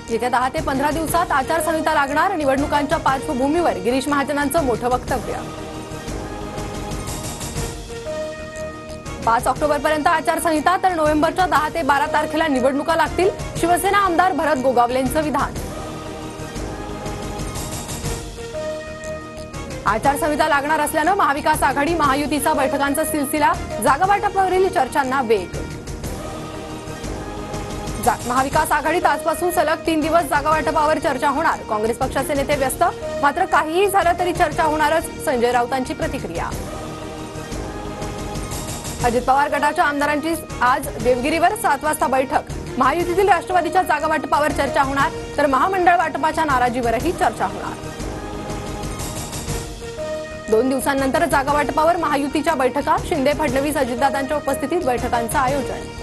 येत्या 10 ते 15 दिवसात आचारसंहिता लागणार, निवडणुकांच्या पार्श्वभूमीवर गिरीश महाजनांचं मोठं वक्तव्य. 5 ऑक्टोबरपर्यंत आचारसंहिता, तर नोव्हेंबरच्या 10 ते 12 तारखेला निवडणुका लागतील, शिवसेना आमदार भरत गोगावलेंचं विधान. आचारसंहिता लागणार असल्यानं महाविकास आघाडी महायुतीचा बैठकांचा सिलसिला, जागावाटपावरील चर्चांना वेग. महाविकास आघाडीत आजपासून सलग 3 दिवस जागावाटपावर चर्चा होणार, काँग्रेस पक्षाचे नेते व्यस्त, मात्र काहीही झालं तरी चर्चा होणारच, संजय राऊतांची प्रतिक्रिया. अजित पवार गटाच्या आमदारांची आज देवगिरीवर 7 वाजता बैठक, महायुतीतील राष्ट्रवादीच्या जागावाटपावर चर्चा होणार, तर महामंडळ वाटपाच्या नाराजीवरही चर्चा होणार. 2 दिवसांनंतर जागावाटपावर महायुतीच्या बैठका, शिंदे फडणवीस अजितदादांच्या उपस्थितीत बैठकांचं आयोजन.